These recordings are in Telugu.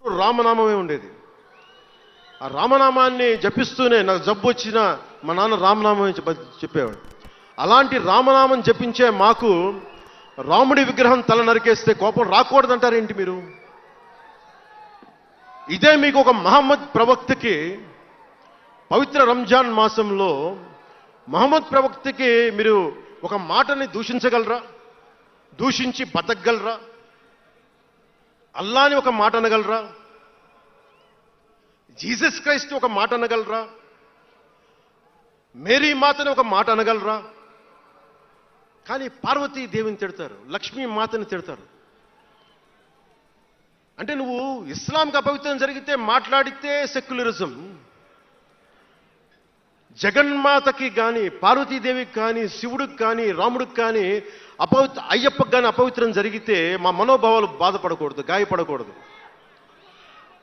రామనామమే ఉండేది. ఆ రామనామాన్ని జపిస్తూనే నాకు జబ్బు వచ్చినా మా నాన్న రామనామం చెప్పేవాడు. అలాంటి రామనామం జపించే మాకు రాముడి విగ్రహం తల నరికేస్తే కోపం రాకూడదంటారేంటి మీరు? ఇదే మీకు ఒక మహమ్మద్ ప్రవక్తకి పవిత్ర రంజాన్ మాసంలో మహమ్మద్ ప్రవక్తకి మీరు ఒక మాటని దూషించగలరా? దూషించి బతకగలరా? అల్లాని ఒక మాట అనగలరా? జీసస్ క్రైస్ట్ ఒక మాట అనగలరా? మేరీ మాతని ఒక మాట అనగలరా? కానీ పార్వతీ దేవిని తిడతారు, లక్ష్మీ మాతని తిడతారు. అంటే నువ్వు ఇస్లాంకి అపవిత్రం జరిగితే మాట్లాడితే సెక్యులరిజం, జగన్మాతకి కానీ పార్వతీదేవికి కానీ శివుడికి కానీ రాముడికి కానీ అయ్యప్పకి కానీ అపవిత్రం జరిగితే మా మనోభావాలు బాధపడకూడదు, గాయపడకూడదు,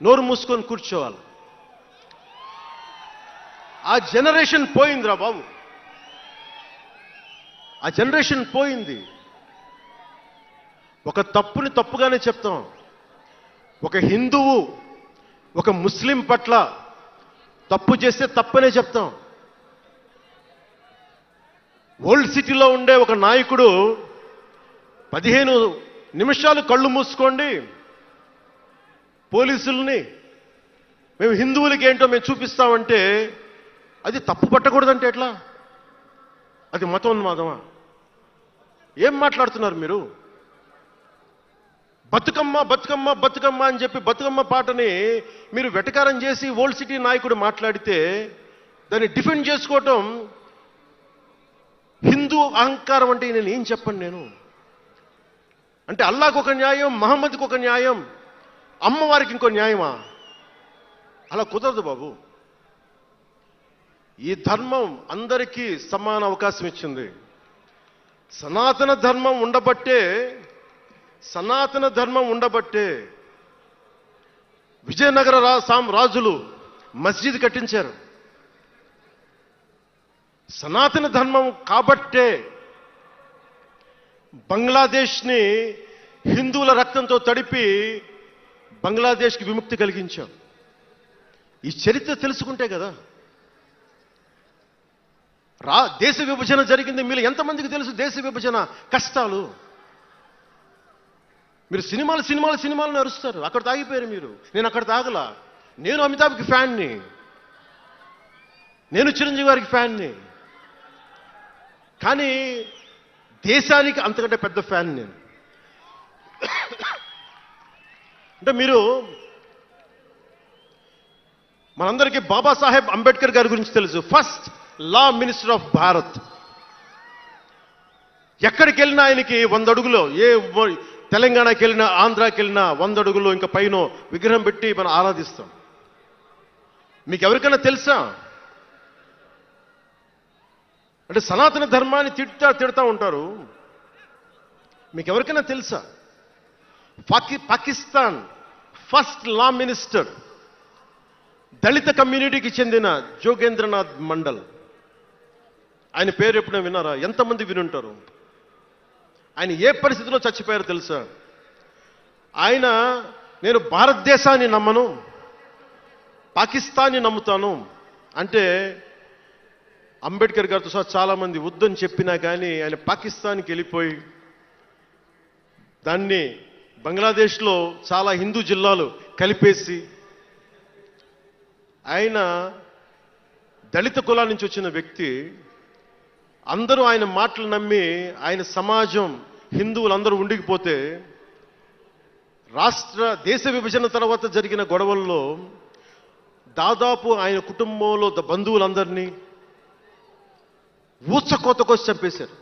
నోరు మూసుకొని కూర్చోవాలి. ఆ జనరేషన్ పోయిందిరా బాబు, ఆ జనరేషన్ పోయింది. ఒక తప్పుని తప్పుగానే చెప్తాం. ఒక హిందువు ఒక ముస్లిం పట్ల తప్పు చేస్తే తప్పనే చెప్తాం. ఓల్డ్ సిటీలో ఉండే ఒక నాయకుడు 15 నిమిషాలు కళ్ళు మూసుకోండి, పోలీసుల్ని మేము హిందువులకి ఏంటో మేము చూపిస్తామంటే అది తప్పు పట్టకూడదంటే ఎట్లా? అది మతోన్మాదమా? ఏం మాట్లాడుతున్నారు మీరు? బతుకమ్మ బతుకమ్మ బతుకమ్మ అని చెప్పి బతుకమ్మ పాటని మీరు వెటకారం చేసి ఓల్డ్ సిటీ నాయకుడు మాట్లాడితే దాన్ని డిఫెండ్ చేసుకోవటం హిందూ అహంకారం అంటే నేను ఏం చెప్పను నేను? అంటే అల్లాహకు ఒక న్యాయం, మహమ్మద్కి ఒక న్యాయం, అమ్మవారికి ఇంకో న్యాయమా? అలా కుదరదు బాబు. ఈ ధర్మం అందరికీ సమాన అవకాశం ఇచ్చింది. సనాతన ధర్మం ఉండబట్టే విజయనగర రాజులు మస్జిద్ కట్టించారు. సనాతన ధర్మం కాబట్టే బంగ్లాదేశ్ని హిందువుల రక్తంతో తడిపి బంగ్లాదేశ్కి విముక్తి కలిగించాం. ఈ చరిత్ర తెలుసుకుంటే కదా. దేశ విభజన జరిగింది. మీరు ఎంతమందికి తెలుసు దేశ విభజన కష్టాలు? మీరు సినిమాలు నరుస్తారు, అక్కడ తాగిపోయారు మీరు. నేను అక్కడ తాగలా. నేను అమితాబ్కి ఫ్యాన్ని, నేను చిరంజీవి గారికి ఫ్యాన్ని, కానీ దేశానికి అంతకంటే పెద్ద ఫ్యాన్ నేను. అంటే మీరు మనందరికీ బాబాసాహెబ్ అంబేద్కర్ గారి గురించి తెలుసు. First law minister of Bharat. ఎక్కడికి వెళ్ళినా ఆయనకి 100 అడుగులో, తెలంగాణకి వెళ్ళినా ఆంధ్రాకి వెళ్ళినా 100 అడుగులో ఇంకా పైన విగ్రహం పెట్టి మనం ఆరాధిస్తాం. మీకు ఎవరికైనా తెలుసా? అంటే సనాతన ధర్మాన్ని తిడతా ఉంటారు. మీకు ఎవరికైనా తెలుసా? పాకిస్తాన్ ఫస్ట్ లా మినిస్టర్ దళిత కమ్యూనిటీకి చెందిన జోగేంద్రనాథ్ మండల్. ఆయన పేరు ఎప్పుడైనా విన్నారా? ఎంతమంది వినుంటారు? ఆయన ఏ పరిస్థితిలో చచ్చిపోయారో తెలుసా? ఆయన నేను భారతదేశాన్ని నమ్మను, పాకిస్తాన్ని నమ్ముతాను అంటే అంబేద్కర్ గారితో సహా చాలామంది వద్దని చెప్పినా కానీ ఆయన పాకిస్తాన్కి వెళ్ళిపోయి దాన్ని బంగ్లాదేశ్లో చాలా హిందూ జిల్లాలు కలిపేసి ఆయన దళిత కులాల నుంచి వచ్చిన వ్యక్తి. అందరూ ఆయన మాటలు నమ్మి ఆయన సమాజం హిందువులందరూ ఉండిపోతే దేశ విభజన తర్వాత జరిగిన గొడవల్లో దాదాపు ఆయన కుటుంబంలో బంధువులందరినీ ఊచకోతకొచ్చి చంపేశారు.